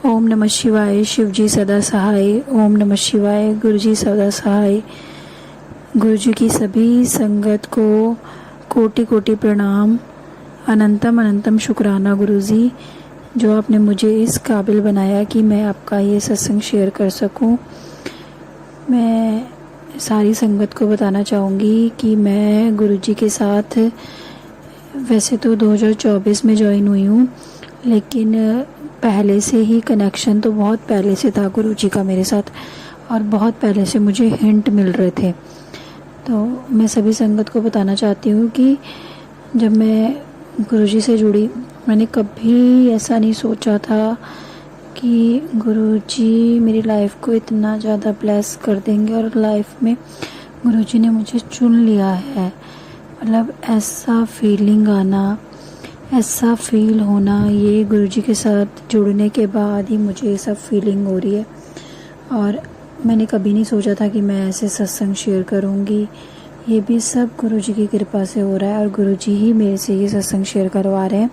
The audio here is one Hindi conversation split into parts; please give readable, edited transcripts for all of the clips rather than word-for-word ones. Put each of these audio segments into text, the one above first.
ओम नमः शिवाय। शिव जी सदा सहाय। ओम नमः शिवाय। गुरु जी सदा सहाय। गुरु जी की सभी संगत को कोटि कोटि प्रणाम। अनंतम अनंतम शुक्राना गुरु जी, जो आपने मुझे इस काबिल बनाया कि मैं आपका ये सत्संग शेयर कर सकूं। मैं सारी संगत को बताना चाहूँगी कि मैं गुरु जी के साथ वैसे तो 2024 में ज्वाइन हुई हूँ, लेकिन पहले से ही कनेक्शन तो बहुत पहले से था गुरु जी का मेरे साथ, और बहुत पहले से मुझे हिंट मिल रहे थे। तो मैं सभी संगत को बताना चाहती हूँ कि जब मैं गुरु जी से जुड़ी, मैंने कभी ऐसा नहीं सोचा था कि गुरु जी मेरी लाइफ को इतना ज़्यादा ब्लेस कर देंगे और लाइफ में गुरु जी ने मुझे चुन लिया है। मतलब ऐसा फीलिंग आना, ऐसा फील होना, ये गुरु जी के साथ जुड़ने के बाद ही मुझे ये सब फीलिंग हो रही है। और मैंने कभी नहीं सोचा था कि मैं ऐसे सत्संग शेयर करूँगी। ये भी सब गुरु जी की कृपा से हो रहा है और गुरु जी ही मेरे से ये सत्संग शेयर करवा रहे हैं।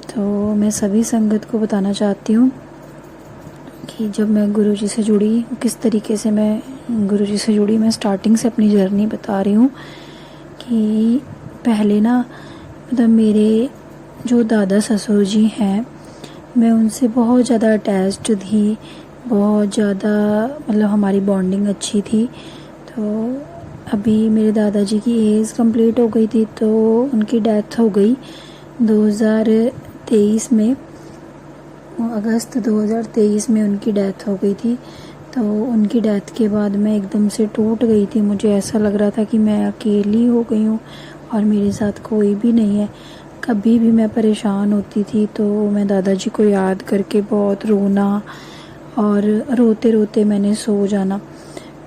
तो मैं सभी संगत को बताना चाहती हूँ कि जब मैं गुरु जी से जुड़ी, किस तरीके से मैं गुरु जी से जुड़ी। मैं स्टार्टिंग से अपनी जर्नी बता रही हूँ कि पहले ना, मतलब मेरे जो दादा ससुर जी हैं, मैं उनसे बहुत ज़्यादा अटैच्ड थी, बहुत ज़्यादा, मतलब हमारी बॉन्डिंग अच्छी थी। तो अभी मेरे दादाजी की एज कंप्लीट हो गई थी, तो उनकी डेथ हो गई 2023 में, अगस्त 2023 में उनकी डेथ हो गई थी। तो उनकी डेथ के बाद मैं एकदम से टूट गई थी। मुझे ऐसा लग रहा था कि मैं अकेली हो गई हूँ और मेरे साथ कोई भी नहीं है। कभी भी मैं परेशान होती थी तो मैं दादाजी को याद करके बहुत रोना, और रोते रोते मैंने सो जाना।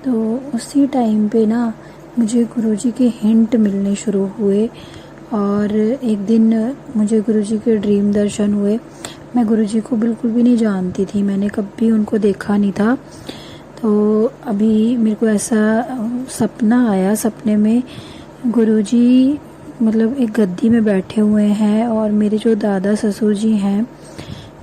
तो उसी टाइम पे ना मुझे गुरुजी के हिंट मिलने शुरू हुए, और एक दिन मुझे गुरुजी के ड्रीम दर्शन हुए। मैं गुरुजी को बिल्कुल भी नहीं जानती थी, मैंने कभी उनको देखा नहीं था। तो अभी मेरे को ऐसा सपना आया, सपने में गुरुजी मतलब एक गद्दी में बैठे हुए हैं और मेरे जो दादा ससुर जी हैं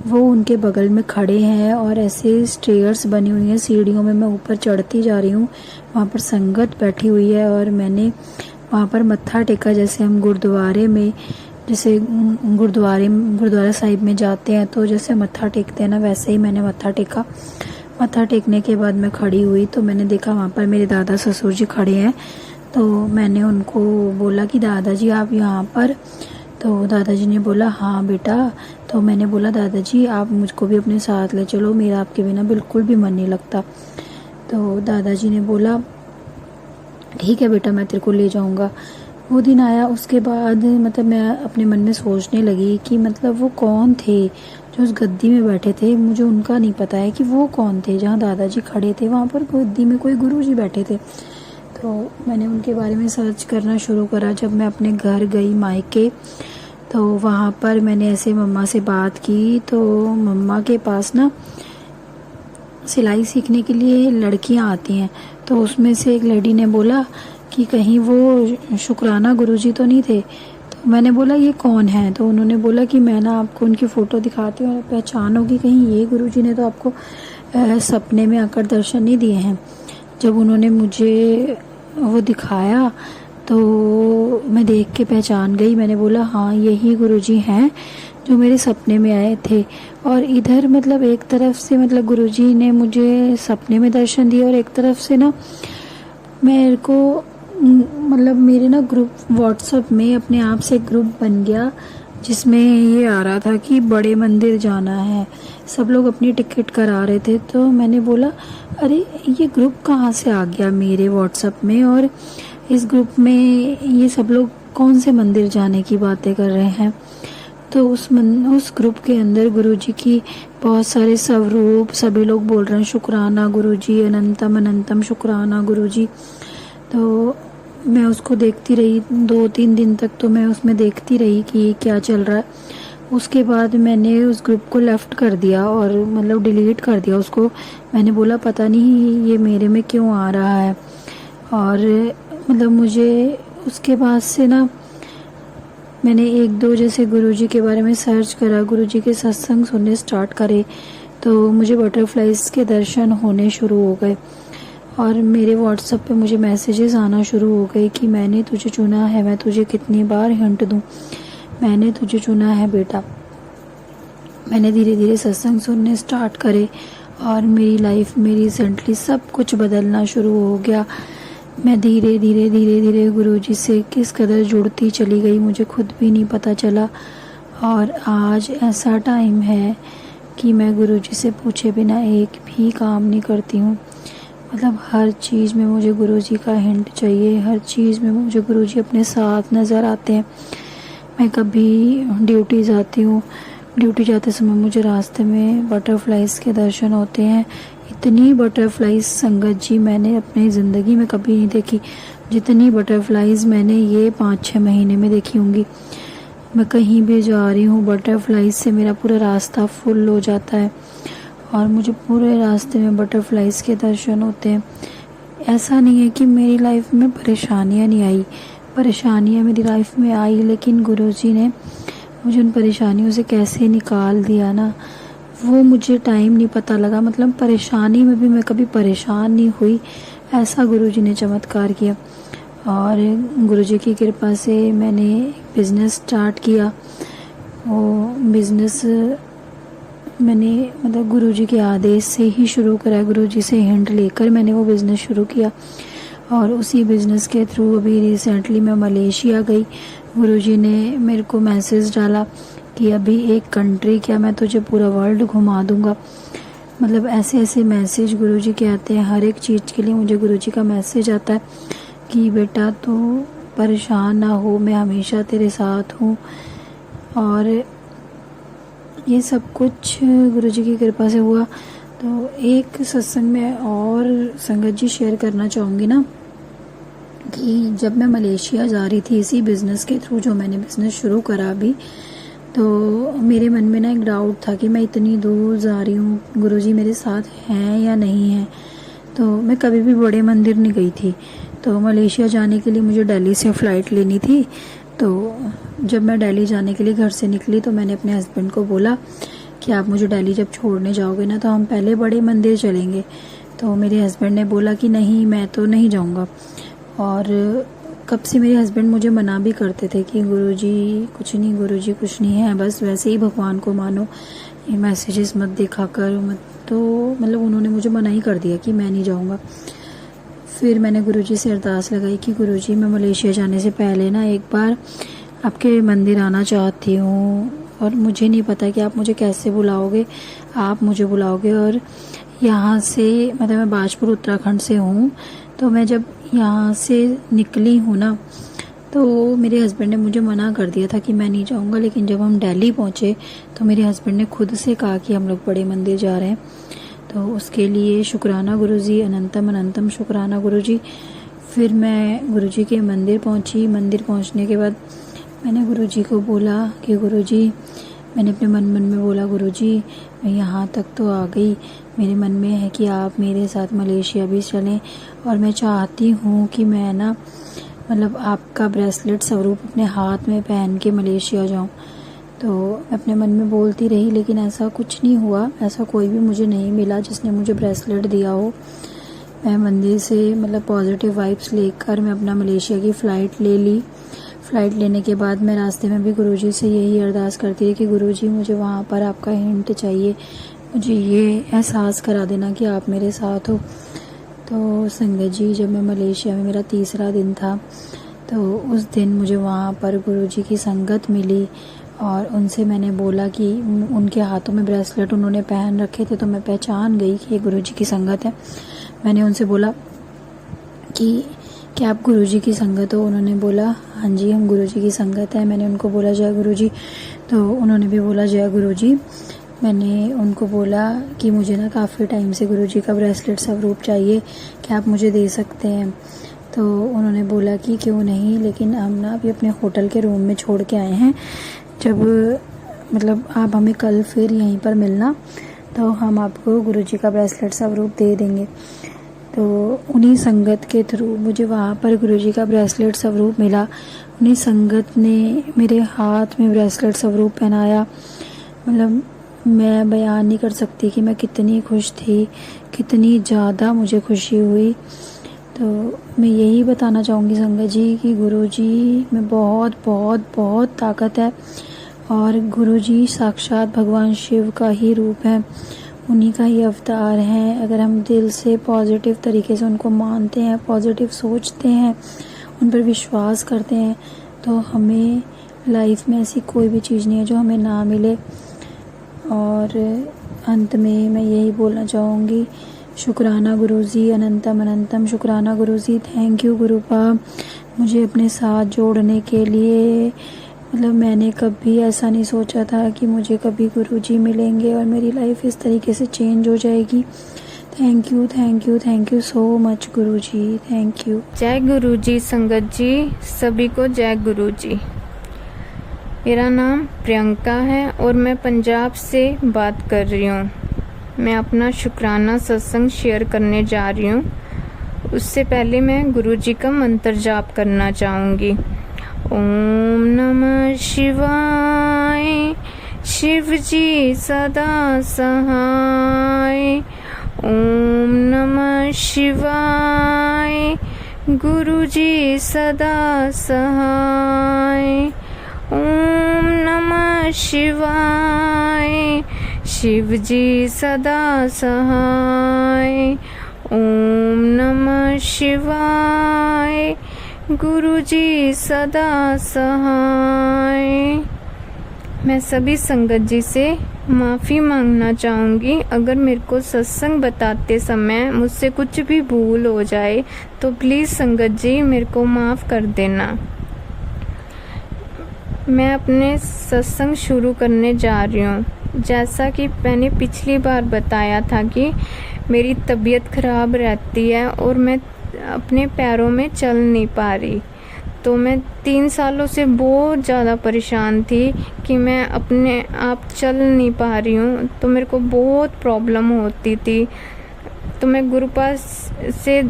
वो उनके बगल में खड़े हैं, और ऐसे स्टेयर्स बनी हुई हैं, सीढ़ियों में मैं ऊपर चढ़ती जा रही हूँ। वहाँ पर संगत बैठी हुई है और मैंने वहाँ पर मत्था टेका, जैसे हम गुरुद्वारे में, जैसे गुरुद्वारा साहिब में जाते हैं तो जैसे मत्था टेकते हैं ना, वैसे ही मैंने मत्था टेका। मत्था टेकने के बाद मैं खड़ी हुई तो मैंने देखा वहाँ पर मेरे दादा ससुर जी खड़े हैं। तो मैंने उनको बोला कि दादाजी आप यहाँ पर? तो दादाजी ने बोला हाँ बेटा। तो मैंने बोला दादाजी आप मुझको भी अपने साथ ले चलो, मेरा आपके बिना बिल्कुल भी मन नहीं लगता। तो दादाजी ने बोला ठीक है बेटा, मैं तेरे को ले जाऊँगा। वो दिन आया, उसके बाद मतलब मैं अपने मन में सोचने लगी कि मतलब वो कौन थे जो उस गद्दी में बैठे थे। मुझे उनका नहीं पता है कि वो कौन थे। जहाँ दादाजी खड़े थे वहाँ पर गद्दी में कोई गुरुजी बैठे थे। तो मैंने उनके बारे में सर्च करना शुरू करा। जब मैं अपने घर गई मायके, तो वहाँ पर मैंने ऐसे मम्मा से बात की। तो मम्मा के पास ना सिलाई सीखने के लिए लड़कियाँ आती हैं, तो उसमें से एक लड़ी ने बोला कि कहीं वो शुक्राना गुरुजी तो नहीं थे। तो मैंने बोला ये कौन है? तो उन्होंने बोला कि मैं ना आपको उनकी फ़ोटो दिखाती हूँ, पहचान होगी कहीं, ये गुरुजी ने तो आपको सपने में आकर दर्शन नहीं दिए हैं। जब उन्होंने मुझे वो दिखाया तो मैं देख के पहचान गई। मैंने बोला हाँ यही गुरुजी हैं जो मेरे सपने में आए थे। और इधर मतलब एक तरफ से मतलब गुरुजी ने मुझे सपने में दर्शन दिए, और एक तरफ से ना मेरे को मतलब मेरे ना ग्रुप व्हाट्सएप में अपने आप से ग्रुप बन गया, जिसमें ये आ रहा था कि बड़े मंदिर जाना है। सब लोग अपनी टिकट करा रहे थे। तो मैंने बोला अरे ये ग्रुप कहाँ से आ गया मेरे व्हाट्सएप में, और इस ग्रुप में ये सब लोग कौन से मंदिर जाने की बातें कर रहे हैं। तो उस ग्रुप के अंदर गुरुजी की बहुत सारे स्वरूप, सभी लोग बोल रहे हैं शुक्राना गुरुजी, अनंतम अनंतम शुक्राना गुरुजी। तो मैं उसको देखती रही 2-3 दिन तक, तो मैं उसमें देखती रही कि क्या चल रहा है। उसके बाद मैंने उस ग्रुप को लेफ़्ट कर दिया और मतलब डिलीट कर दिया उसको। मैंने बोला पता नहीं ये मेरे में क्यों आ रहा है। और मतलब मुझे उसके बाद से ना मैंने एक दो जैसे गुरुजी के बारे में सर्च करा, गुरुजी के सत्संग सुनने स्टार्ट करे, तो मुझे बटरफ्लाइज के दर्शन होने शुरू हो गए और मेरे व्हाट्सएप पे मुझे मैसेजेस आना शुरू हो गए कि मैंने तुझे चुना है, मैं तुझे कितनी बार हिंट दूं, मैंने तुझे चुना है बेटा। मैंने धीरे धीरे सत्संग सुनने स्टार्ट करे और मेरी लाइफ में रिसेंटली सब कुछ बदलना शुरू हो गया। मैं धीरे धीरे गुरुजी से किस कदर जुड़ती चली गई मुझे खुद भी नहीं पता चला। और आज ऐसा टाइम है कि मैं गुरुजी से पूछे बिना एक भी काम नहीं करती हूँ। मतलब हर चीज़ में मुझे गुरुजी का हिंट चाहिए, हर चीज़ में मुझे गुरुजी अपने साथ नज़र आते हैं। मैं कभी ड्यूटी जाती हूँ, ड्यूटी जाते समय मुझे रास्ते में बटरफ्लाइज के दर्शन होते हैं। इतनी बटरफ्लाइज संगत जी मैंने अपनी ज़िंदगी में कभी नहीं देखी जितनी बटरफ्लाइज मैंने ये 5-6 महीने में देखी होंगी। मैं कहीं भी जा रही हूँ बटरफ्लाइज से मेरा पूरा रास्ता फुल हो जाता है और मुझे पूरे रास्ते में बटरफ्लाइज के दर्शन होते हैं। ऐसा नहीं है कि मेरी लाइफ में परेशानियाँ नहीं आई, परेशानियाँ मेरी लाइफ में आई, लेकिन गुरुजी ने मुझे उन परेशानियों से कैसे निकाल दिया ना, वो मुझे टाइम नहीं पता लगा। मतलब परेशानी में भी मैं कभी परेशान नहीं हुई, ऐसा गुरुजी ने चमत्कार किया। और गुरुजी की कृपा से मैंने बिज़नेस स्टार्ट किया। वो बिज़नेस मैंने मतलब गुरुजी के आदेश से ही शुरू करा, गुरुजी से हिंट लेकर मैंने वो बिज़नेस शुरू किया। और उसी बिज़नेस के थ्रू अभी रिसेंटली मैं मलेशिया गई। गुरुजी ने मेरे को मैसेज डाला कि अभी एक कंट्री क्या, मैं तुझे पूरा वर्ल्ड घुमा दूंगा। मतलब ऐसे ऐसे मैसेज गुरुजी के आते हैं, हर एक चीज़ के लिए मुझे गुरुजी का मैसेज आता है कि बेटा तू परेशान ना हो, मैं हमेशा तेरे साथ हूँ। और ये सब कुछ गुरुजी की कृपा से हुआ। तो एक सत्संग में और संगत जी शेयर करना चाहूँगी ना कि जब मैं मलेशिया जा रही थी इसी बिज़नेस के थ्रू, जो मैंने बिज़नेस शुरू करा अभी, तो मेरे मन में ना एक डाउट था कि मैं इतनी दूर जा रही हूँ, गुरुजी मेरे साथ हैं या नहीं हैं। तो मैं कभी भी बड़े मंदिर नहीं गई थी। तो मलेशिया जाने के लिए मुझे दिल्ली से फ़्लाइट लेनी थी। तो जब मैं दिल्ली जाने के लिए घर से निकली तो मैंने अपने हस्बैंड को बोला कि आप मुझे दिल्ली जब छोड़ने जाओगे ना तो हम पहले बड़े मंदिर चलेंगे। तो मेरे हस्बैंड ने बोला कि नहीं, मैं तो नहीं जाऊँगा। और कब से मेरे हस्बैंड मुझे मना भी करते थे कि गुरुजी कुछ नहीं, गुरुजी कुछ नहीं है, बस वैसे ही भगवान को मानो, ये मैसेजेस मत देखा कर मत। तो मतलब उन्होंने मुझे मना ही कर दिया कि मैं नहीं जाऊँगा। फिर मैंने गुरुजी से अरदास लगाई कि गुरुजी मैं मलेशिया जाने से पहले ना एक बार आपके मंदिर आना चाहती हूँ, और मुझे नहीं पता कि आप मुझे कैसे बुलाओगे, आप मुझे बुलाओगे। और यहाँ से मतलब मैं बाजपुर उत्तराखंड से हूँ। तो मैं जब यहाँ से निकली हूँ ना तो मेरे हस्बैंड ने मुझे मना कर दिया था कि मैं नहीं जाऊँगा। लेकिन जब हम दिल्ली पहुँचे तो मेरे हस्बैंड ने खुद से कहा कि हम लोग बड़े मंदिर जा रहे हैं। तो उसके लिए शुक्राना गुरुजी, अनंतम अनंतम शुक्राना गुरुजी। फिर मैं गुरुजी के मंदिर पहुँची। मंदिर पहुँचने के बाद मैंने गुरुजी को बोला कि गुरुजी, मैंने अपने मन में बोला गुरुजी मैं यहाँ तक तो आ गई, मेरे मन में है कि आप मेरे साथ मलेशिया भी चलें, और मैं चाहती हूँ कि मैं ना मतलब आपका ब्रेसलेट स्वरूप अपने हाथ में पहन के मलेशिया जाऊँ। तो मैं अपने मन में बोलती रही, लेकिन ऐसा कुछ नहीं हुआ, ऐसा कोई भी मुझे नहीं मिला जिसने मुझे ब्रेसलेट दिया हो। मैं मंदिर से मतलब पॉजिटिव वाइब्स लेकर मैं अपना मलेशिया की फ़्लाइट ले ली। फ़्लाइट लेने के बाद मैं रास्ते में भी गुरुजी से यही अरदास करती रही कि गुरुजी मुझे वहाँ पर आपका हिंट चाहिए, मुझे ये एहसास करा देना कि आप मेरे साथ हो। तो संगत जी जब मैं मलेशिया में, मेरा तीसरा दिन था, तो उस दिन मुझे वहाँ पर गुरुजी की संगत मिली और उनसे मैंने बोला कि उनके हाथों में ब्रेसलेट उन्होंने पहन रखे थे, तो मैं पहचान गई कि ये गुरुजी की संगत है। मैंने उनसे बोला कि क्या आप गुरुजी की संगत हो? उन्होंने बोला हाँ जी हम गुरुजी की संगत है। मैंने उनको बोला जय गुरुजी, तो उन्होंने भी बोला जय गुरुजी। मैंने उनको बोला कि मुझे ना काफ़ी टाइम से गुरुजी का ब्रेसलेट स्वरूप चाहिए, क्या आप मुझे दे सकते हैं? तो उन्होंने बोला कि क्यों नहीं, लेकिन हम ना अभी अपने होटल के रूम में छोड़ के आए हैं, जब मतलब आप हमें कल फिर यहीं पर मिलना तो हम आपको गुरुजी का ब्रेसलेट स्वरूप दे देंगे। तो उन्हीं संगत के थ्रू मुझे वहाँ पर गुरुजी का ब्रेसलेट स्वरूप मिला। उन्हीं संगत ने मेरे हाथ में ब्रेसलेट स्वरूप पहनाया। मतलब मैं बयान नहीं कर सकती कि मैं कितनी खुश थी, कितनी ज़्यादा मुझे खुशी हुई। तो मैं यही बताना चाहूँगी संगत जी कि गुरुजी में बहुत बहुत बहुत ताकत है और गुरुजी साक्षात भगवान शिव का ही रूप है, उन्हीं का ही अवतार है। अगर हम दिल से पॉजिटिव तरीके से उनको मानते हैं, पॉजिटिव सोचते हैं, उन पर विश्वास करते हैं, तो हमें लाइफ में ऐसी कोई भी चीज़ नहीं है जो हमें ना मिले। और अंत में मैं यही बोलना चाहूँगी, शुक्राना गुरुजी, अनंतम अनंतम शुक्राना गुरुजी। थैंक यू गुरुपा, मुझे अपने साथ जोड़ने के लिए। मतलब मैंने कभी ऐसा नहीं सोचा था कि मुझे कभी गुरुजी मिलेंगे और मेरी लाइफ इस तरीके से चेंज हो जाएगी। Thank you thank you thank you so much Guruji, thank you. जय गुरुजी संगत जी, सभी को जय गुरुजी। मेरा नाम प्रियंका है और मैं पंजाब से बात कर रही हूँ। मैं अपना शुक्राना सत्संग शेयर करने जा रही हूँ। उससे पहले मैं गुरुजी का मंत्र जाप करना चाहूँगी। ओम नमः शिवाय, शिव जी सदा सहाय। ओम नमः शिवाय, गुरुजी सदा सहाय। ओम नमः शिवाय, शिव जी सदा सहाय। ओम नमः शिवाय, गुरुजी सदा सहाय। मैं सभी संगत जी से माफ़ी मांगना चाहूँगी। अगर मेरे को सत्संग बताते समय मुझसे कुछ भी भूल हो जाए तो प्लीज़ संगत जी मेरे को माफ़ कर देना। मैं अपने सत्संग शुरू करने जा रही हूँ। जैसा कि मैंने पिछली बार बताया था कि मेरी तबीयत ख़राब रहती है और मैं अपने पैरों में चल नहीं पा रही। तो मैं 3 सालों से बहुत ज़्यादा परेशान थी कि मैं अपने आप चल नहीं पा रही हूँ, तो मेरे को बहुत प्रॉब्लम होती थी। तो मैं गुरुपास से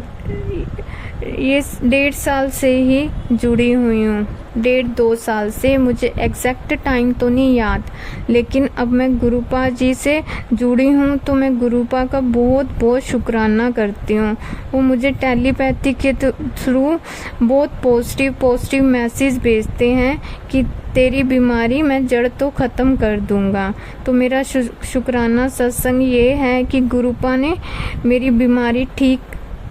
ये 1.5 साल से ही जुड़ी हुई हूँ। 1.5-2 साल से, मुझे एग्जैक्ट टाइम तो नहीं याद, लेकिन अब मैं गुरुपा जी से जुड़ी हूँ। तो मैं गुरुपा का बहुत बहुत शुक्राना करती हूँ। वो मुझे टेलीपैथी के थ्रू बहुत पॉजिटिव मैसेज भेजते हैं कि तेरी बीमारी मैं जड़ तो ख़त्म कर दूंगा। तो मेरा शुक्राना सत्संग ये है कि गुरुपा ने मेरी बीमारी ठीक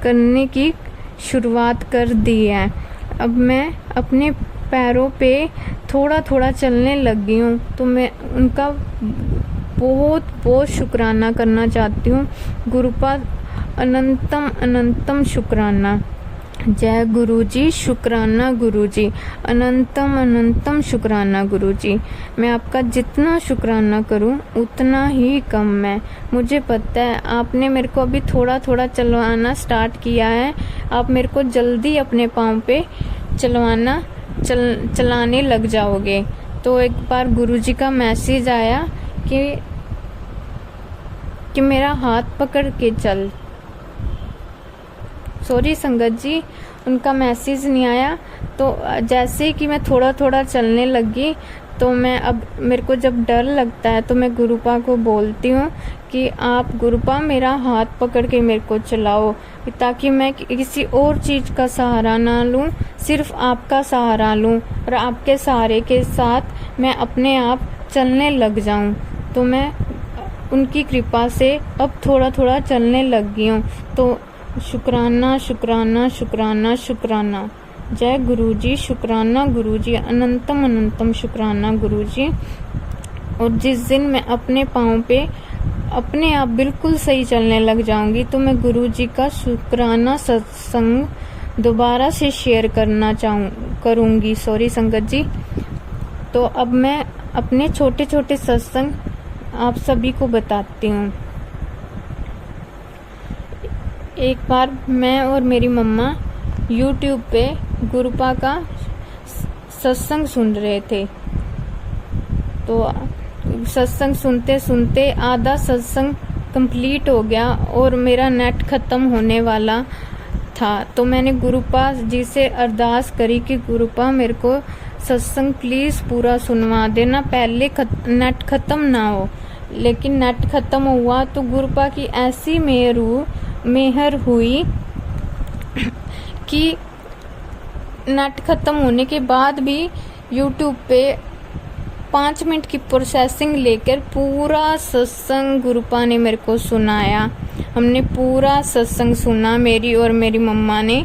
करने की शुरुआत कर दी है। अब मैं अपने पैरों पे थोड़ा थोड़ा चलने लगी हूँ। तो मैं उनका बहुत बहुत शुक्राना करना चाहती हूँ। गुरुपा अनंतम अनंतम शुक्राना। जय गुरुजी, शुक्राना गुरुजी, अनंतम अनंतम शुक्राना गुरुजी। मैं आपका जितना शुक्राना करूं उतना ही कम है। मुझे पता है आपने मेरे को अभी थोड़ा थोड़ा चलवाना स्टार्ट किया है। आप मेरे को जल्दी अपने पाँव पे चलाने लग जाओगे। तो एक बार गुरुजी का मैसेज आया कि मेरा हाथ पकड़ के चल। सॉरी संगत जी, उनका मैसेज नहीं आया। तो जैसे कि मैं थोड़ा थोड़ा चलने लगी, तो मैं अब मेरे को जब डर लगता है तो मैं गुरुपा को बोलती हूँ कि आप गुरुपा मेरा हाथ पकड़ के मेरे को चलाओ, ताकि मैं किसी और चीज़ का सहारा ना लूँ, सिर्फ आपका सहारा लूँ और आपके सहारे के साथ मैं अपने आप चलने लग जाऊँ। तो मैं उनकी कृपा से अब थोड़ा थोड़ा चलने लग गई हूँ। तो शुक्राना शुक्राना शुक्राना शुक्राना। जय गुरुजी, शुक्राना गुरुजी, अनंतम अनंतम शुक्राना गुरुजी। और जिस दिन मैं अपने पाँव पे अपने आप बिल्कुल सही चलने लग जाऊंगी तो मैं गुरुजी का शुक्राना सत्संग दोबारा से शेयर करूंगी। सॉरी संगत जी। तो अब मैं अपने छोटे छोटे सत्संग आप सभी को बताती हूँ। एक बार मैं और मेरी मम्मा YouTube पे गुरुपा का सत्संग सुन रहे थे। तो सत्संग सुनते सुनते आधा सत्संग कंप्लीट हो गया और मेरा नेट ख़त्म होने वाला था। तो मैंने गुरुपा जी से अरदास करी कि गुरुपा मेरे को सत्संग प्लीज़ पूरा सुनवा देना, पहले नेट ख़त्म ना हो। लेकिन नेट ख़त्म हुआ तो गुरुपा की ऐसी मेहर हुई कि नेट ख़त्म होने के बाद भी यूट्यूब पे 5 मिनट की प्रोसेसिंग लेकर पूरा सत्संग गुरुपा ने मेरे को सुनाया। हमने पूरा सत्संग सुना, मेरी और मेरी मम्मा ने।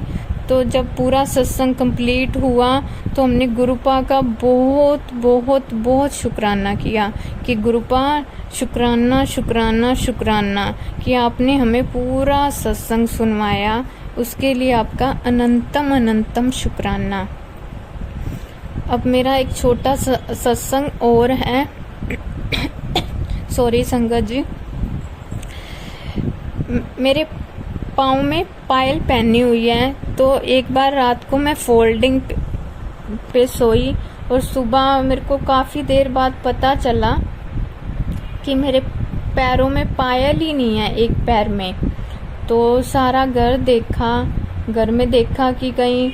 तो जब पूरा सत्संग कंप्लीट हुआ तो हमने गुरुपा का बहुत बहुत बहुत शुक्राना किया कि गुरुपा शुक्राना शुक्राना शुक्राना कि आपने हमें पूरा सत्संग सुनवाया, उसके लिए आपका अनंतम अनंतम शुक्राना। अब मेरा एक छोटा सत्संग और है। सॉरी संगत जी, मेरे पाँव में पायल पहनी हुई है। तो एक बार रात को मैं फोल्डिंग पे सोई और सुबह मेरे को काफ़ी देर बाद पता चला कि मेरे पैरों में पायल ही नहीं है, एक पैर में। तो सारा घर में देखा कि कहीं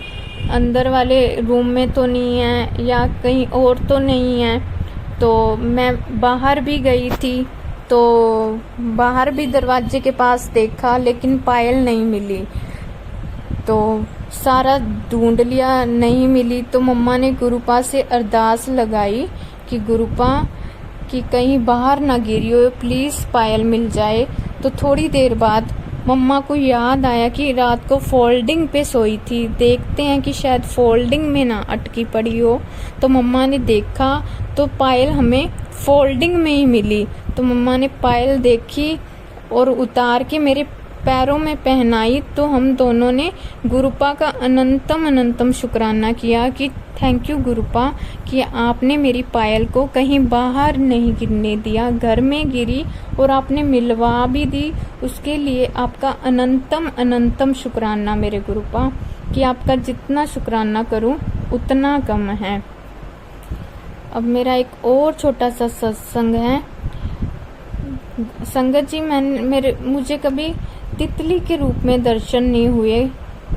अंदर वाले रूम में तो नहीं है या कहीं और तो नहीं है। तो मैं बाहर भी गई थी, तो बाहर भी दरवाजे के पास देखा लेकिन पायल नहीं मिली। तो सारा ढूंढ लिया, नहीं मिली। तो मम्मा ने गुरुपा से अरदास लगाई कि गुरुपा कि कहीं बाहर ना गिरी हो, प्लीज़ पायल मिल जाए। तो थोड़ी देर बाद मम्मा को याद आया कि रात को फोल्डिंग पे सोई थी, देखते हैं कि शायद फोल्डिंग में ना अटकी पड़ी हो। तो मम्मा ने देखा तो पायल हमें फोल्डिंग में ही मिली। तो मम्मा ने पायल देखी और उतार के मेरे पैरों में पहनाई। तो हम दोनों ने गुरुपा का अनंतम अनंतम शुक्राना किया कि थैंक यू गुरुपा कि आपने मेरी पायल को कहीं बाहर नहीं गिरने दिया, घर में गिरी और आपने मिलवा भी दी। उसके लिए आपका अनंतम अनंतम शुक्राना मेरे गुरुपा, कि आपका जितना शुक्राना करूं उतना कम है। अब मेरा एक और छोटा सा सत्संग है। संगत जी, मुझे कभी तितली के रूप में दर्शन नहीं हुए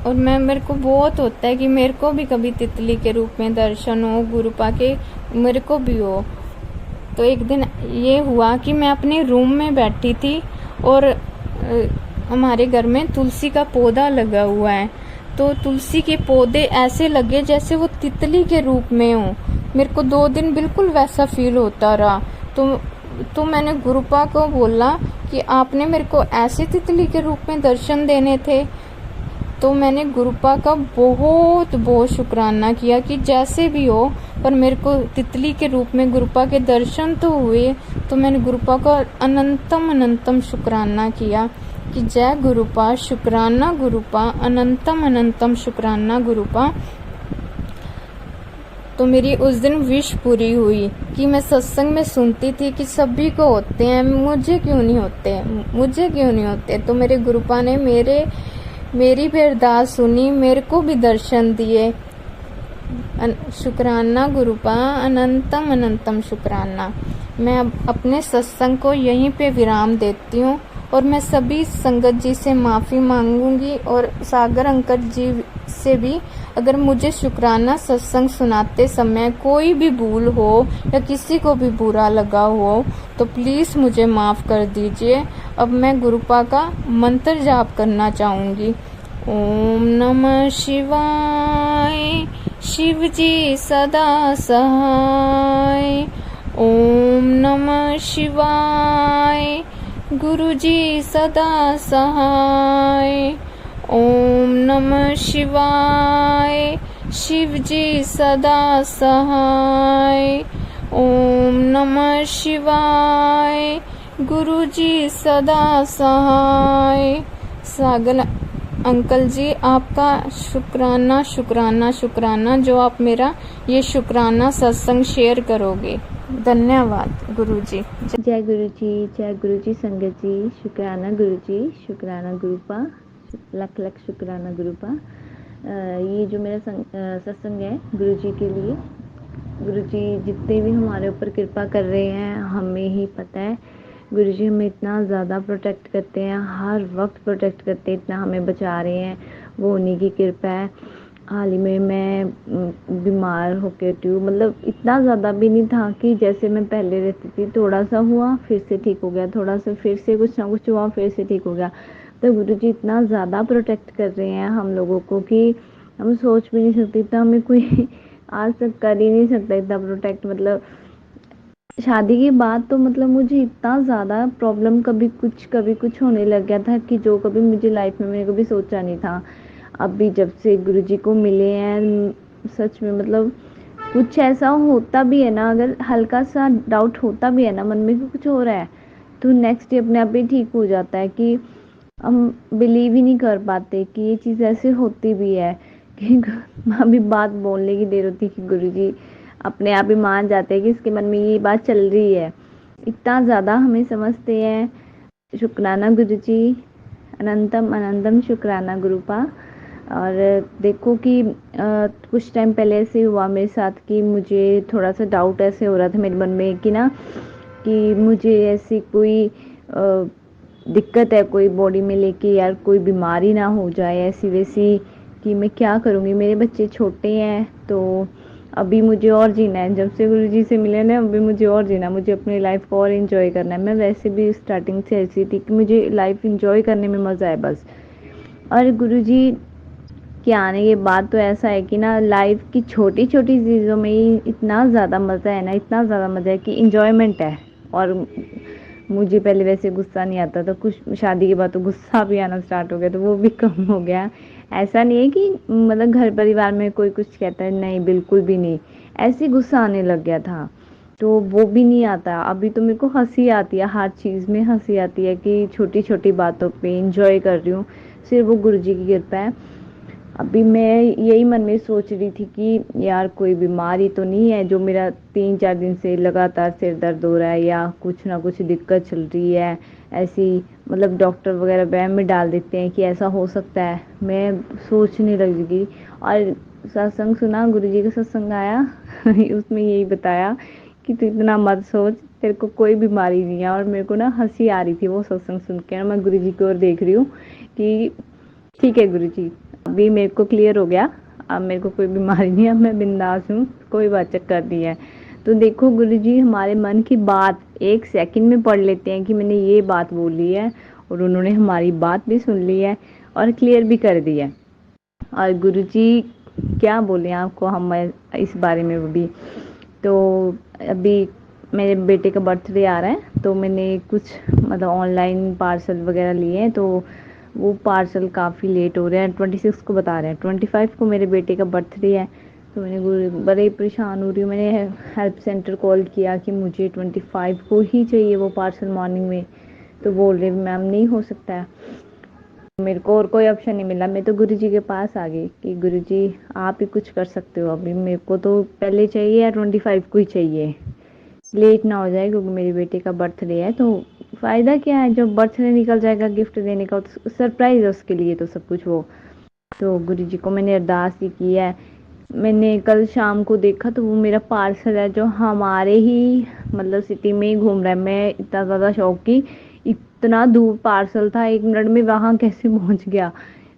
और मेरे को बहुत होता है कि मेरे को भी कभी तितली के रूप में दर्शन हो, गुरुपा के मेरे को भी हो। तो एक दिन ये हुआ कि मैं अपने रूम में बैठी थी और हमारे घर में तुलसी का पौधा लगा हुआ है। तो तुलसी के पौधे ऐसे लगे जैसे वो तितली के रूप में हो। मेरे को 2 दिन बिल्कुल वैसा फील होता रहा। तो मैंने गुरुपा को बोला कि आपने मेरे को ऐसे तितली के रूप में दर्शन देने थे। तो मैंने गुरुपा का बहुत बहुत शुक्राना किया कि जैसे भी हो पर मेरे को तितली के रूप में गुरुपा के दर्शन तो हुए। तो मैंने गुरुपा का अनंतम अनंतम शुक्राना किया कि जय गुरुपा, शुक्राना गुरुपा, अनंतम अनंतम शुक्राना गुरुपा। तो मेरी उस दिन विश पूरी हुई कि मैं सत्संग में सुनती थी कि सभी को होते हैं, मुझे क्यों नहीं होते। तो मेरे गुरुपा ने मेरी भी अरदास सुनी, मेरे को भी दर्शन दिए। शुक्राना गुरुपा, अनंतम अनंतम शुक्राना। मैं अब अपने सत्संग को यहीं पे विराम देती हूँ और मैं सभी संगत जी से माफ़ी मांगूंगी और सागर अंकल जी से भी। अगर मुझे शुक्राना सत्संग सुनाते समय कोई भी भूल हो या किसी को भी बुरा लगा हो तो प्लीज़ मुझे माफ़ कर दीजिए। अब मैं गुरुपा का मंत्र जाप करना चाहूँगी। ओम नमः शिवाय, शिव जी सदा सहाय। ओम नमः शिवाय, गुरु जी सदा सहाय। ओम नमः शिवाय, शिव जी सदा सहाय। ओम नमः शिवाय, गुरु जी सदा सहाय। सागर अंकल जी, आपका शुक्राना शुक्राना शुक्राना जो आप मेरा ये शुक्राना सत्संग शेयर करोगे। धन्यवाद गुरु जी। जय गुरु जी संगत जी, शुक्राना गुरु जी, शुक्राना गुरुपा, लख लख शुक्राना गुरुपा। ये जो मेरा सत्संग है गुरु जी के लिए, गुरु जी जितने भी हमारे ऊपर कृपा कर रहे हैं हमें ही पता है। गुरुजी हमें इतना ज़्यादा प्रोटेक्ट करते हैं, हर वक्त प्रोटेक्ट करते हैं, इतना हमें बचा रहे हैं, वो उन्हीं की कृपा है। हाल ही में मैं बीमार होकर ट्यूब मतलब इतना ज़्यादा भी नहीं था कि जैसे मैं पहले रहती थी, थोड़ा सा हुआ फिर से ठीक हो गया, थोड़ा सा फिर से कुछ ना कुछ हुआ फिर से ठीक हो गया। तो गुरुजी इतना ज़्यादा प्रोटेक्ट कर रहे हैं हम लोगों को कि हम सोच भी नहीं सकते, इतना हमें कोई आज तक कर ही नहीं सकता इतना प्रोटेक्ट। मतलब शादी के बाद तो मतलब मुझे इतना ज़्यादा प्रॉब्लम कभी कुछ होने लग गया था कि जो कभी मुझे लाइफ में मैंने कभी सोचा नहीं था। अभी जब से गुरुजी को मिले हैं, सच में मतलब कुछ ऐसा होता भी है ना, अगर हल्का सा डाउट होता भी है ना मन में कि कुछ हो रहा है, तो नेक्स्ट डे अपने आप ही ठीक हो जाता है कि हम बिलीव ही नहीं कर पाते कि ये चीज़ ऐसे होती भी है कि अभी बात बोलने की देर होती है कि गुरुजी अपने आप ही मान जाते हैं कि इसके मन में ये बात चल रही है, इतना ज़्यादा हमें समझते हैं। शुक्राना गुरुजी, अनंतम अनंतम शुक्राना गुरुपा। और देखो कि कुछ टाइम पहले ऐसे हुआ मेरे साथ कि मुझे थोड़ा सा डाउट ऐसे हो रहा था मेरे मन में कि ना कि मुझे ऐसी कोई दिक्कत है कोई बॉडी में लेके, यार कोई बीमारी ना हो जाए ऐसी वैसी, कि मैं क्या करूँगी, मेरे बच्चे छोटे हैं तो अभी मुझे और जीना है। जब से गुरुजी से मिले ना अभी मुझे और जीना, मुझे अपनी लाइफ को और एंजॉय करना है। मैं वैसे भी स्टार्टिंग से ऐसी थी कि मुझे लाइफ एंजॉय करने में मज़ा है बस। और गुरुजी के आने के बाद तो ऐसा है कि ना लाइफ की छोटी छोटी चीज़ों में ही इतना ज़्यादा मज़ा है ना, इतना ज़्यादा मज़ा है कि इंजॉयमेंट है। और मुझे पहले वैसे गुस्सा नहीं आता था, कुछ शादी के बाद तो गुस्सा भी आना स्टार्ट हो गया, तो वो भी कम हो गया। ऐसा नहीं है कि मतलब घर परिवार में कोई कुछ कहता है, नहीं बिल्कुल भी नहीं, ऐसे गुस्सा आने लग गया था तो वो भी नहीं आता। अभी तो मेरे को हंसी आती है, हर चीज़ में हंसी आती है कि छोटी छोटी बातों पे इंजॉय कर रही हूँ, सिर्फ वो गुरुजी की कृपा है। अभी मैं यही मन में सोच रही थी कि यार कोई बीमारी तो नहीं है जो मेरा 3-4 दिन से लगातार सिर दर्द हो रहा है या कुछ ना कुछ दिक्कत चल रही है ऐसी, मतलब डॉक्टर वगैरह वहम में डाल देते हैं कि ऐसा हो सकता है। मैं सोचने लगी और सत्संग सुना, गुरुजी का सत्संग आया उसमें यही बताया कि तू इतना मत सोच, तेरे को कोई बीमारी नहीं है। और मेरे को ना हंसी आ रही थी वो सत्संग सुन के, मैं गुरुजी की ओर देख रही हूँ कि ठीक है गुरुजी, अभी मेरे को क्लियर हो गया, अब मेरे को कोई बीमारी नहीं है, अब मैं बिंदास हूँ, कोई बात चक्कर नहीं है। तो देखो गुरुजी हमारे मन की बात 1 सेकंड में पढ़ लेते हैं कि मैंने ये बात बोली है और उन्होंने हमारी बात भी सुन ली है और क्लियर भी कर दी है। और गुरुजी क्या बोले आपको हम इस बारे में वो भी। तो अभी मेरे बेटे का बर्थडे आ रहा है तो मैंने कुछ मतलब ऑनलाइन पार्सल वगैरह लिए हैं, तो वो पार्सल काफ़ी लेट हो रहे हैं, 26 को बता रहे हैं, 25 को मेरे बेटे का बर्थडे है। तो मैंने बड़े ही परेशान हो रही हूँ, मैंने हेल्प सेंटर कॉल किया कि मुझे 25 को ही चाहिए वो पार्सल मॉर्निंग में, तो बोल रहे मैम नहीं हो सकता है। मेरे को और कोई ऑप्शन नहीं मिला, मैं तो गुरुजी के पास आ गई कि गुरुजी आप ही कुछ कर सकते हो, अभी मेरे को तो पहले चाहिए या 25 को ही चाहिए, लेट ना हो जाए क्योंकि मेरे बेटे का बर्थडे है। तो फ़ायदा क्या है जब बर्थडे निकल जाएगा गिफ्ट देने का, तो सरप्राइज़ है उसके लिए तो सब कुछ वो। तो गुरुजी को मैंने अरदास ही की है। मैंने कल शाम को देखा तो वो मेरा पार्सल है जो हमारे ही मतलब सिटी में ही घूम रहा है। मैं इतना ज़्यादा शौक की, इतना दूर पार्सल था, 1 मिनट में वहाँ कैसे पहुँच गया।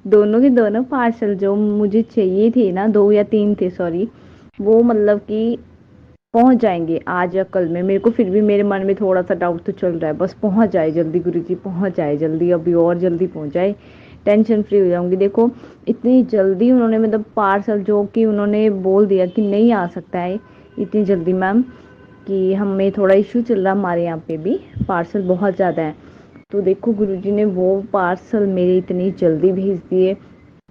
दोनों के दोनों पार्सल जो मुझे चाहिए थे ना, 2 या 3 थे सॉरी, वो मतलब कि पहुंच जाएंगे आज या कल में। मेरे को फिर भी मेरे मन में थोड़ा सा डाउट तो चल रहा है, बस पहुंच जाए जल्दी गुरुजी, पहुंच जाए जल्दी, अभी और जल्दी पहुंच जाए, टेंशन फ्री हो जाऊंगी। देखो इतनी जल्दी उन्होंने मतलब पार्सल जो कि उन्होंने बोल दिया कि नहीं आ सकता है इतनी जल्दी मैम, कि हमें थोड़ा इशू चल रहा है हमारे यहाँ पे भी, पार्सल बहुत ज़्यादा है। तो देखो गुरुजी ने वो पार्सल मेरे इतनी जल्दी भेज दिए,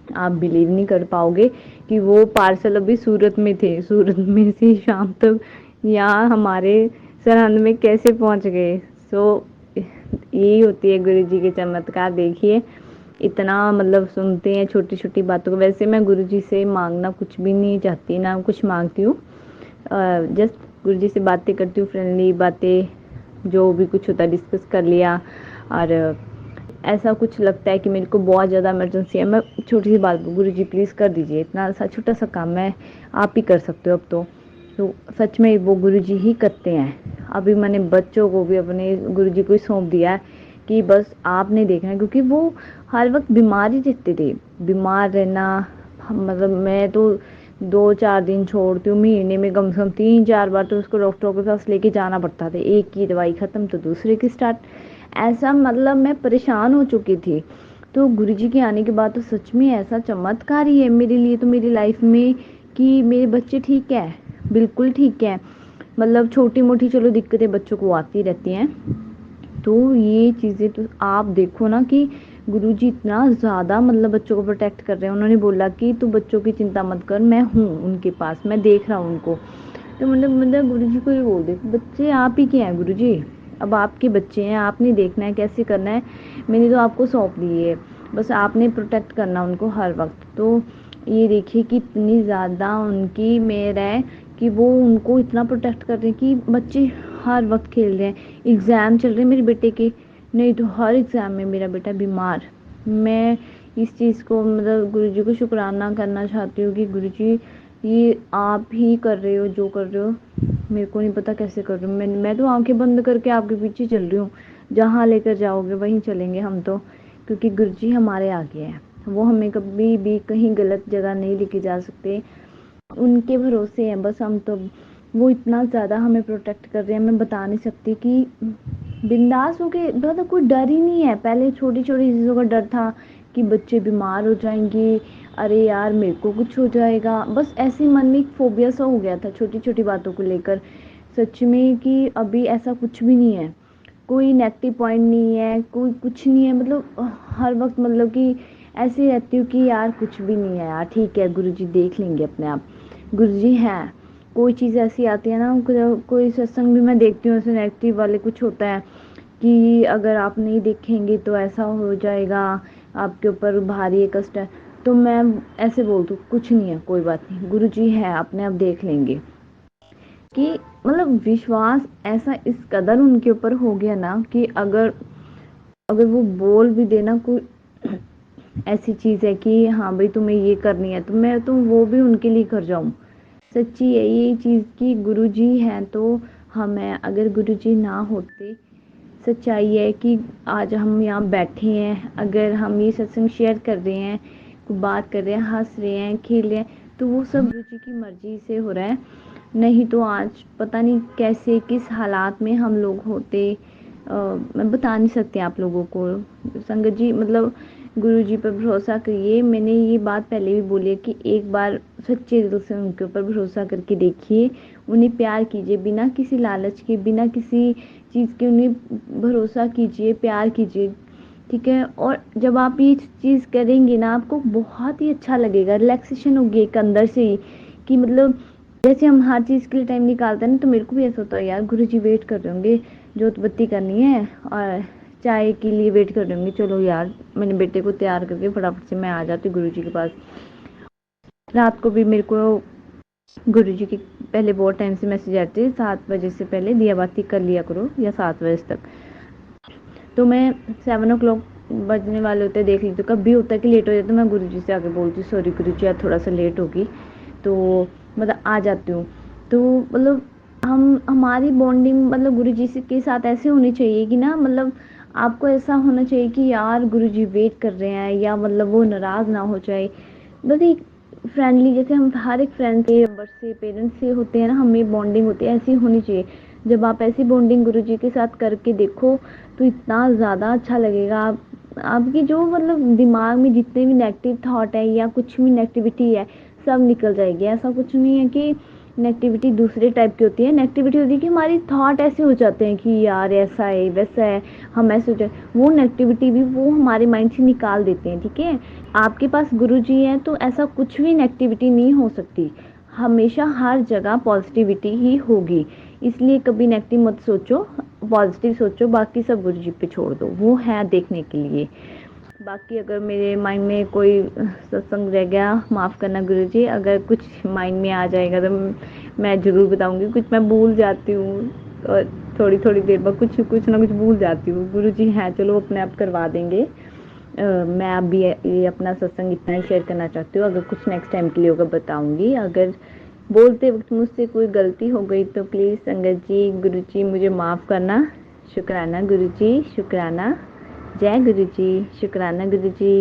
आप बिलीव नहीं कर पाओगे कि वो पार्सल अभी सूरत में थे, सूरत में से शाम तक यहाँ हमारे सरहंद में कैसे पहुँच गए। सो यही होती है गुरुजी के चमत्कार। देखिए इतना मतलब सुनते हैं छोटी छोटी बातों को। वैसे मैं गुरुजी से मांगना कुछ भी नहीं चाहती, ना कुछ मांगती हूँ, जस्ट गुरुजी से बातें करती हूँ, फ्रेंडली बातें, जो भी कुछ होता है डिस्कस कर लिया। और ऐसा कुछ लगता है कि मेरे को बहुत ज़्यादा इमरजेंसी है, मैं छोटी सी बात, गुरुजी प्लीज़ कर दीजिए, इतना सा छोटा सा काम है, आप ही कर सकते हो अब तो। तो सच में वो गुरुजी ही करते हैं। अभी मैंने बच्चों को भी अपने गुरुजी को ही सौंप दिया है कि बस आपने देखना है, क्योंकि वो हर वक्त बीमार ही रहते थे। बीमार रहना मतलब मैं तो 2-4 दिन छोड़ती हूँ, महीने में कम से कम 3-4 बार तो उसको डॉक्टरों के पास लेके जाना पड़ता था। एक की दवाई ख़त्म तो दूसरे की स्टार्ट, ऐसा मतलब मैं परेशान हो चुकी थी। तो गुरुजी के आने के बाद तो सच में ऐसा चमत्कार ही है मेरे लिए तो, मेरी लाइफ में, कि मेरे बच्चे ठीक है, बिल्कुल ठीक है। मतलब छोटी मोटी चलो दिक्कतें बच्चों को आती रहती हैं, तो ये चीज़ें तो आप देखो ना कि गुरुजी इतना ज़्यादा मतलब बच्चों को प्रोटेक्ट कर रहे हैं। उन्होंने बोला कि तू बच्चों की चिंता मत कर, मैं हूँ उनके पास, मैं देख रहा हूँ उनको। तो मतलब गुरुजी को ये बोल दे, बच्चे आप ही के हैं गुरुजी, अब आपके बच्चे हैं, आपने देखना है कैसे करना है, मैंने तो आपको सौंप दिए है, बस आपने प्रोटेक्ट करना उनको हर वक्त। तो ये देखिए कि इतनी ज़्यादा उनकी मेहर है कि वो उनको इतना प्रोटेक्ट कर रहे हैं कि बच्चे हर वक्त खेल रहे हैं। एग्ज़ाम चल रहे हैं मेरे बेटे के, नहीं तो हर एग्ज़ाम में मेरा बेटा बीमार। मैं इस चीज़ को मतलब गुरुजी को शुक्राना करना चाहती हूँ कि गुरुजी ये आप ही कर रहे हो जो कर रहे हो, मेरे को नहीं पता कैसे कर रहे हो। मैं तो आंखें बंद करके आपके पीछे चल रही हूँ, जहाँ लेकर जाओगे वहीं चलेंगे हम तो, क्योंकि गुरुजी हमारे आगे हैं, वो हमें कभी भी कहीं गलत जगह नहीं लेके जा सकते। उनके भरोसे हैं बस हम तो। वो इतना ज़्यादा हमें प्रोटेक्ट कर रहे हैं, मैं बता नहीं सकती कि बिंदास हो के, मतलब कोई डर ही नहीं है। पहले छोटी छोटी चीज़ों का डर था कि बच्चे बीमार हो जाएंगे, अरे यार मेरे को कुछ हो जाएगा, बस ऐसे मन में एक फोबिया सा हो गया था छोटी छोटी बातों को लेकर। सच में कि अभी ऐसा कुछ भी नहीं है, कोई नेगेटिव पॉइंट नहीं है, कोई कुछ नहीं है। मतलब हर वक्त मतलब कि ऐसे रहती हूँ कि यार कुछ भी नहीं है यार, ठीक है गुरुजी देख लेंगे अपने आप, गुरुजी हैं। कोई चीज़ ऐसी आती है ना, कोई सत्संग भी मैं देखती हूँ ऐसे नेगेटिव वाले कुछ होता है कि अगर आप नहीं देखेंगे तो ऐसा हो जाएगा, आपके ऊपर भारी है, कष्ट है। तो मैं ऐसे बोलती हूँ कुछ नहीं है, कोई बात नहीं, गुरुजी है, अपने आप देख लेंगे। कि मतलब विश्वास ऐसा इस कदर उनके ऊपर हो गया ना कि अगर अगर वो बोल भी देना कोई ऐसी चीज़ है कि हाँ भाई तुम्हें ये करनी है, तो मैं तो वो भी उनके लिए कर जाऊँ। सच्ची है ये चीज़ कि गुरुजी हैं तो हम हैं, अगर गुरुजी ना होते, सच्चाई है कि आज हम यहाँ बैठे हैं, अगर हम ये सत्संग शेयर कर रहे हैं, बात कर रहे हैं, हंस रहे हैं, खेल रहे हैं, तो वो सब गुरुजी की मर्जी से हो रहा है। नहीं तो आज पता नहीं कैसे किस हालात में हम लोग होते, मैं बता नहीं सकती आप लोगों को। संगत जी मतलब गुरुजी पर भरोसा करिए, मैंने ये बात पहले भी बोली है कि एक बार सच्चे दिल से उनके ऊपर भरोसा करके देखिए, उन्हें प्यार कीजिए, बिना किसी लालच के, बिना किसी चीज़ के उन्हें भरोसा कीजिए, प्यार कीजिए, ठीक है। और जब आप ये चीज़ करेंगे ना, आपको बहुत ही अच्छा लगेगा, रिलैक्सेशन होगी एक अंदर से ही, कि मतलब जैसे हम हर चीज़ के लिए टाइम निकालते हैं ना, तो मेरे को भी ऐसा होता है यार गुरुजी वेट कर रहे होंगे, जोत बत्ती करनी है और चाय के लिए वेट कर रहे होंगे, चलो यार मैंने बेटे को तैयार करके फटाफट से मैं आ जाती हूँ गुरुजी के पास। रात को भी मेरे को गुरुजी की पहले बहुत टाइम से मैसेज आती है, 7 बजे से पहले दिया बाती कर लिया करो, या 7 बजे तक। तो मैं 7 o'clock बजने वाले होते देख लीजिए, कभी होता है कि लेट हो जाता है, मैं गुरुजी से आके बोलती हूँ सॉरी गुरुजी आज थोड़ा सा लेट होगी, तो मतलब आ जाती हूँ। तो मतलब हमारी बॉन्डिंग मतलब गुरुजी से के साथ ऐसे होनी चाहिए कि ना, मतलब आपको ऐसा होना चाहिए कि यार गुरुजी वेट कर रहे हैं, या मतलब वो नाराज़ ना हो जाए, बस एक फ्रेंडली, जैसे हम हर एक फ्रेंड से, बच्चे से, पेरेंट्स से होते हैं ना, हमें बॉन्डिंग होती है, ऐसी होनी चाहिए। जब आप ऐसी बॉन्डिंग गुरुजी के साथ करके देखो तो इतना ज़्यादा अच्छा लगेगा। आपकी जो मतलब दिमाग में जितने भी नेगेटिव थॉट है या कुछ भी नेगेटिविटी है, सब निकल जाएगी। ऐसा कुछ नहीं है कि नेगेटिविटी दूसरे टाइप की होती है, नेगेटिविटी होती है कि हमारी थॉट ऐसे हो जाते हैं कि यार ऐसा है वैसा है, हम ऐसे हो जाए, वो नेगेटिविटी भी वो हमारे माइंड से निकाल देते हैं, ठीक है। आपके पास गुरुजी हैं तो ऐसा कुछ भी नेगेटिविटी नहीं हो सकती, हमेशा हर जगह पॉजिटिविटी ही होगी। इसलिए कभी नेगेटिव मत सोचो, पॉजिटिव सोचो, बाकी सब गुरुजी पे छोड़ दो, वो है देखने के लिए। बाकी अगर मेरे माइंड में कोई सत्संग रह गया, माफ़ करना गुरुजी, अगर कुछ माइंड में आ जाएगा तो मैं ज़रूर बताऊंगी। कुछ मैं भूल जाती हूँ और थोड़ी थोड़ी देर बाद कुछ ना कुछ भूल जाती हूँ। गुरुजी हैं, चलो अपने आप करवा देंगे। मैं अभी ये अपना सत्संग इतना ही शेयर करना चाहती हूँ, अगर कुछ नेक्स्ट टाइम के लिए होगा बताऊंगी। अगर बोलते वक्त मुझसे कोई गलती हो गई तो प्लीज़ संगत जी, गुरु जी मुझे माफ़ करना। शुक्राना गुरु जी, शुक्राना। जय गुरु जी, शुक्राना गुरु जी।